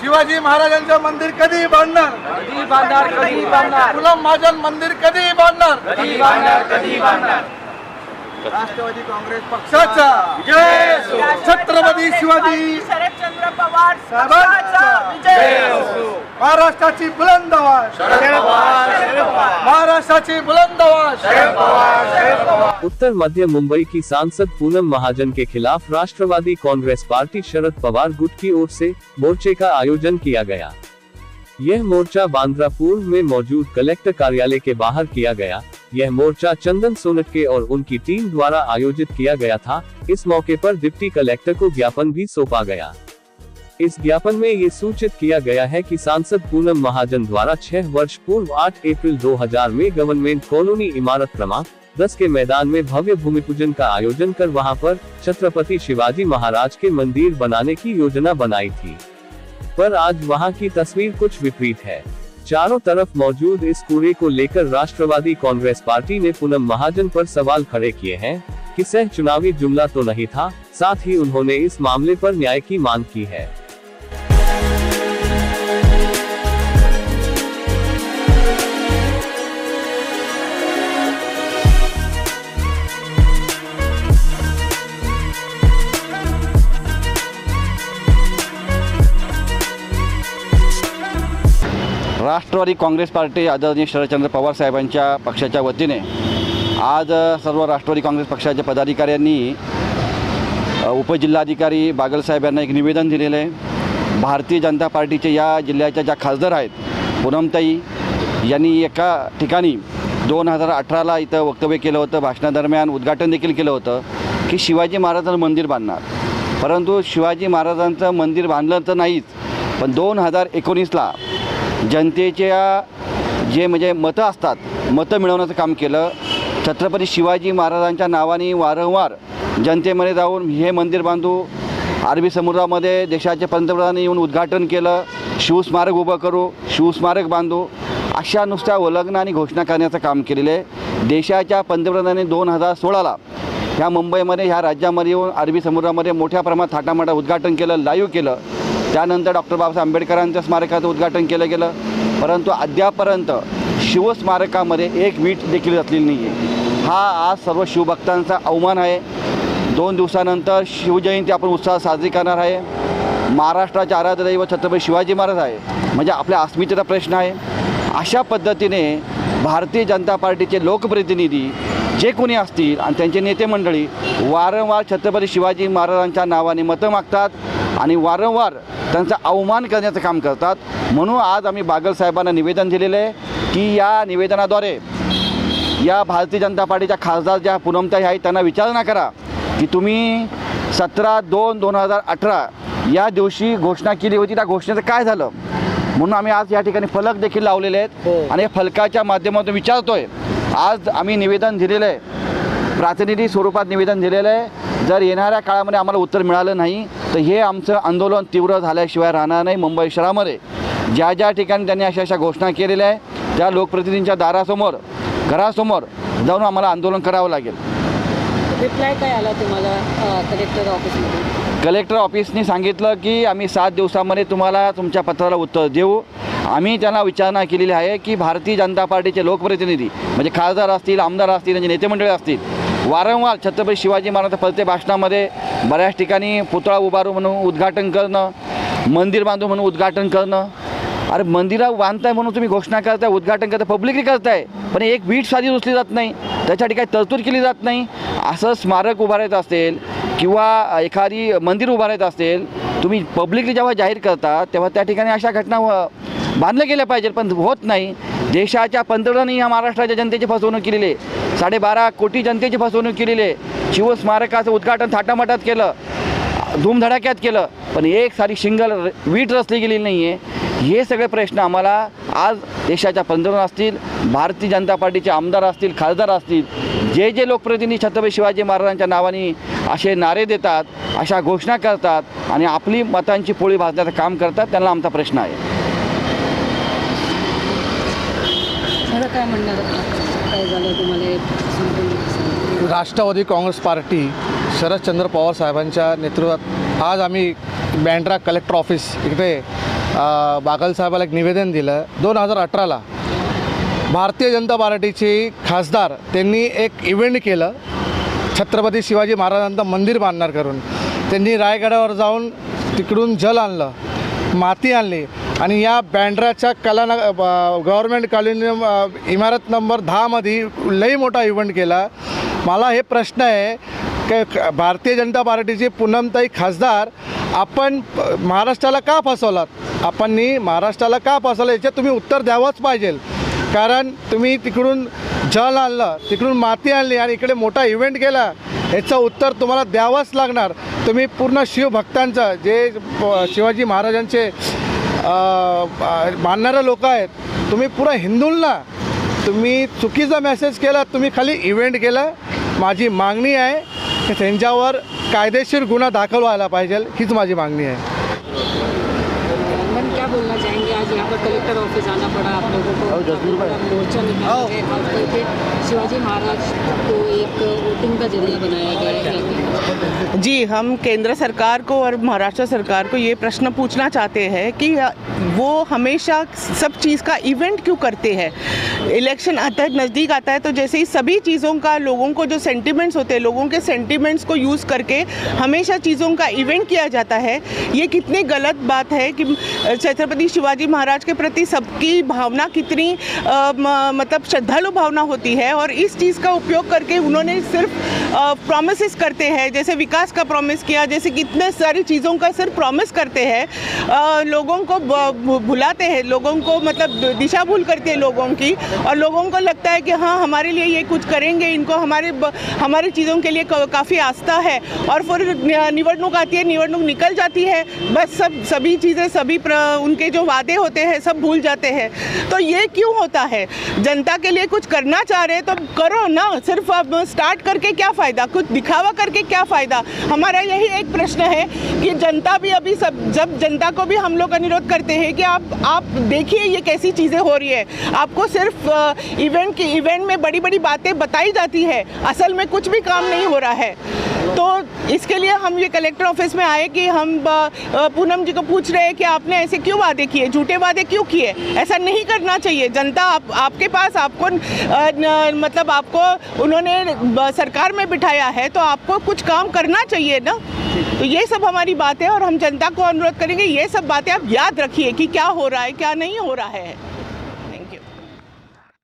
शिवाजी महाराजांचं मंदिर कधी बांधणार? कधी बांधणार, कधी बांधणार, गुलाम महाजन मंदिर कधी बांधणार? कधी बांधणार, कधी बांधणार. राष्ट्रवादी काँग्रेस पक्षाचा जय असो. छत्रपती शिवाजी शरदचंद्र पवार साहेबांचा जय असो. महाराष्ट्राची बुलंद आवाज, शरद पवार, शरद पवार, महाराष्ट्राची बुलंद आवाज. शरद पवार, शरद पवार. उत्तर मध्य मुंबई की सांसद पूनम महाजन के खिलाफ राष्ट्रवादी कांग्रेस पार्टी शरद पवार गुट की ओर से मोर्चे का आयोजन किया गया। यह मोर्चा बांद्रा पूर्व में मौजूद कलेक्टर कार्यालय के बाहर किया गया। यह मोर्चा चंदन सोनटके और उनकी टीम द्वारा आयोजित किया गया था। इस मौके पर डिप्टी कलेक्टर को ज्ञापन भी सौंपा गया। इस ज्ञापन में ये सूचित किया गया है कि सांसद पूनम महाजन द्वारा 6 वर्ष पूर्व 8 अप्रैल 2000 में गवर्नमेंट कॉलोनी इमारत क्रमांक 10 के मैदान में भव्य भूमि पूजन का आयोजन कर वहां पर छत्रपति शिवाजी महाराज के मंदिर बनाने की योजना बनाई थी, पर आज वहां की तस्वीर कुछ विपरीत है। चारों तरफ मौजूद इस कूड़े को लेकर राष्ट्रवादी कांग्रेस पार्टी ने पूनम महाजन पर सवाल खड़े किए हैं कि सह चुनावी जुमला तो नहीं था। साथ ही उन्होंने इस मामले पर न्याय की मांग की है। राष्ट्रवादी काँग्रेस पार्टी आदरणीय शरदचंद्र पवार साहेबांच्या पक्षाच्या वतीने आज सर्व राष्ट्रवादी काँग्रेस पक्षाच्या पदाधिकाऱ्यांनी उपजिल्हाधिकारी बागलसाहेब यांना एक निवेदन दिलेलं आहे। भारतीय जनता पार्टीचे या जिल्ह्याच्या ज्या खासदार आहेत पूनमताई यांनी एका ठिकाणी 2018ला इथं वक्तव्य केलं होतं, भाषणादरम्यान उद्घाटन देखील केलं होतं की शिवाजी महाराजांचं मंदिर बांधणार, परंतु शिवाजी महाराजांचं मंदिर बांधलं तर नाहीच, पण 2019ला जनतेच्या जे म्हणजे मतं असतात, मतं मिळवण्याचं काम केलं। छत्रपती शिवाजी महाराजांच्या नावाने वारंवार जनतेमध्ये जाऊन हे मंदिर बांधू, अरबी समुद्रामध्ये देशाचे पंतप्रधानांनी येऊन उद्घाटन केलं, शिवस्मारक उभं करू, शिवस्मारक बांधू, अशा नुसत्या उल्लंघन आणि घोषणा करण्याचं काम केलेलं आहे। देशाच्या पंतप्रधानांनी 2016ला ह्या मुंबईमध्ये ह्या राज्यामध्ये येऊन अरबी समुद्रामध्ये मोठ्या प्रमाणात थाटामाटा उद्घाटन केलं, लाईव्ह केलं। त्यानंतर डॉक्टर बाबासाहेब आंबेडकरांच्या स्मारकाचं उद्घाटन केलं गेलं, परंतु अद्यापर्यंत शिवस्मारकामध्ये एक वीट देखील घातलेली नाही आहे। हा आज सर्व शिवभक्तांचा अवमान आहे। 2 दिवसानंतर शिवजयंती आपण उत्साहात साजरी करणार आहे। महाराष्ट्राचे आराध्य दैवत छत्रपती शिवाजी महाराज आहे, म्हणजे आपल्या अस्मितेचा प्रश्न आहे। अशा पद्धतीने भारतीय जनता पार्टीचे लोकप्रतिनिधी जे कोणी असतील आणि त्यांचे नेते मंडळी वारंवार छत्रपती शिवाजी महाराजांच्या नावाने मतं मागतात आणि वारंवार त्यांचा अवमान करण्याचं काम करतात। म्हणून आज आम्ही बागलसाहेबांना निवेदन दिलेलं आहे की या निवेदनाद्वारे या भारतीय जनता पार्टीच्या खासदार ज्या पूनमताई आहेत त्यांना विचारणा करा की तुम्ही 17/2/2018 या दिवशी घोषणा केली होती, त्या घोषणेचं काय झालं। म्हणून आम्ही आज या ठिकाणी फलक देखील लावलेले आहेत आणि फलकाच्या माध्यमातून विचारतोय। आज आम्ही निवेदन दिलेलं आहे, प्रातिनिधिक स्वरूपात निवेदन दिलेलं आहे। जर येणाऱ्या काळामध्ये आम्हाला उत्तर मिळालं नाही तर हे आमचं आंदोलन तीव्र झाल्याशिवाय राहणार नाही। मुंबई शहरामध्ये ज्या ज्या ठिकाणी त्यांनी अशा घोषणा केलेल्या आहे त्या लोकप्रतिनिधींच्या दारासमोर, घरासमोर जाऊन आम्हाला आंदोलन करावं लागेल। रिप्लाय काय आला तुम्हाला कलेक्टर ऑफिसमध्ये? कलेक्टर ऑफिसने सांगितलं की आम्ही 7 दिवसामध्ये तुम्हाला तुमच्या पत्राला उत्तर देऊ। आम्ही त्यांना विचारणा केलेली आहे की भारतीय जनता पार्टीचे लोकप्रतिनिधी म्हणजे खासदार असतील, आमदार असतील, त्यांचे नेते मंडळी असतील, वारंवार छत्रपती शिवाजी महाराजांच्या प्रत्येक भाषणामध्ये बऱ्याच ठिकाणी पुतळा उभारू म्हणून उद्घाटन करणं, मंदिर बांधू म्हणून उद्घाटन करणं। अरे मंदिरं बांधताय म्हणून तुम्ही घोषणा करताय, उद्घाटन करताय, पब्लिकली करताय, पण एक वीट साधी उचली जात नाही, त्यासाठी काही तरतूद केली जात नाही। असं स्मारक उभारायचं असेल किंवा एखादी मंदिर उभारायचं असेल, तुम्ही पब्लिकली जेव्हा जाहीर करता तेव्हा त्या ठिकाणी अशा घटना बांधल्या गेल्या पाहिजेत, पण होत नाही। देशाच्या पंतप्रधानांनी या महाराष्ट्राच्या जनतेची फसवणूक केलेली आहे, 12.5 कोटी जनतेची फसवणूक केलेली आहे। शिवस्मारकाचं उद्घाटन थाटामाटात केलं, धूमधडाक्यात केलं, पण एक सारी शिंगल वीट रचली गेलेली नाही आहे। हे सगळे प्रश्न आम्हाला आज देशाच्या पंतप्रधान असतील, भारतीय जनता पार्टीचे आमदार असतील, खासदार असतील, जे जे लोकप्रतिनिधी छत्रपती शिवाजी महाराजांच्या नावाने असे नारे देतात, अशा घोषणा करतात आणि आपली मतांची पोळी भाजण्याचं काम करतात, त्यांना आमचा प्रश्न आहे। काय म्हणणार काय झालं तुम्हाला? राष्ट्रवादी काँग्रेस पार्टी शरदचंद्र पवार साहेबांच्या नेतृत्वात आज आम्ही बँड्रा कलेक्टर ऑफिस इकडे बागल साहेबाला एक निवेदन दिलं 2018ला भारतीय जनता पार्टीचे खासदार त्यांनी एक इव्हेंट केलं छत्रपती शिवाजी महाराजांचं मंदिर बांधणार करून. त्यांनी रायगडावर जाऊन तिकडून जल आणलं, माती आणली आणि या बँड्राच्या गव्हर्नमेंट कॉलनी इमारत नंबर 10मध्ये लई मोठा इव्हेंट केला. मला हे प्रश्न आहे की भारतीय जनता पार्टीचे पूनमताई खासदार आपण महाराष्ट्राला का फसवलात? आपण महाराष्ट्राला का फसवलं याच्यात तुम्ही उत्तर द्यावंच पाहिजे. कारण तुम्ही तिकडून जल आणलं, तिकडून माती आणली आणि इकडे मोठा इव्हेंट केला, याचं उत्तर तुम्हाला द्यावंच लागणार. तुम्ही पूर्ण शिवभक्तांचं जे शिवाजी महाराजांचे मानणारे लोक आहेत, तुम्ही पुरा हिंदूंना तुम्ही चुकीचा मेसेज केला, तुम्ही खाली इव्हेंट केला. माझी मागणी आहे की त्यांच्यावर कायदेशीर गुन्हा दाखल व्हायला पाहिजे, हीच माझी मागणी आहे. मन क्या बोलना चाहेंगे? आज यहाँ पर कलेक्टर ऑफिस आना पड़ा आप लोगों को, मोर्चा निकाला है और कहते शिवाजी महाराज को एक वोटिंग का जरिया बनाया गया है. जी, हम केंद्र सरकार को और महाराष्ट्र सरकार को ये प्रश्न पूछना चाहते हैं कि वो हमेशा सब चीज़ का इवेंट क्यों करते हैं. इलेक्शन आता है, नज़दीक आता है, तो जैसे ही सभी चीज़ों का लोगों को जो सेंटिमेंट्स होते हैं, लोगों के सेंटिमेंट्स को यूज़ करके हमेशा चीज़ों का इवेंट किया जाता है. ये कितनी गलत बात है कि छत्रपति शिवाजी महाराज के प्रति सबकी भावना कितनी मतलब श्रद्धालु भावना होती है और इस चीज़ का उपयोग करके उन्होंने सिर्फ प्रॉमिसेस करते हैं, जैसे विकास का प्रॉमिस किया, जैसे कितने सारी चीज़ों का सिर्फ प्रॉमिस करते हैं, लोगों को भुलाते हैं, लोगों को मतलब दिशा भूल करते हैं लोगों की, और लोगों को लगता है कि हाँ हमारे लिए ये कुछ करेंगे, इनको हमारी चीज़ों के लिए काफ़ी आस्था है, और फिर निवडणूक आती है, निवडणूक निकल जाती है, बस सभी चीज़ें सभी उनके जो वादे होते हैं सब भूल जाते हैं. तो ये क्यों होता है? जनता के लिए कुछ करना चाह रहे तो करो ना, सिर्फ अब स्टार्ट करके क्या फ़ायदा, कुछ दिखावा करके क्या फ़ायदा. हमारा यही एक प्रश्न है कि जनता भी अभी जब जनता को भी हम लोग अनुरोध करते हैं कि आप देखिए ये कैसी चीज़ें हो रही है. आपको सिर्फ इवेंट में बड़ी बड़ी बातें बताई जाती है, असल में कुछ भी काम नहीं हो रहा है. तो इसके लिए हम ये कलेक्टर ऑफिस में आए कि हम पूनम जी को पूछ रहे हैं कि आपने ऐसे क्यों वादे किए, झूठे वादे क्यों किए. ऐसा नहीं करना चाहिए. जनता आपके पास आपको मतलब आपको उन्होंने सरकार में बिठाया है तो आपको कुछ काम करना चाहिए ना. तो ये सब हमारी बात है और हम जनता को अनुरोध करेंगे ये सब बातें आप याद रखिए कि क्या हो रहा है क्या नहीं हो रहा है.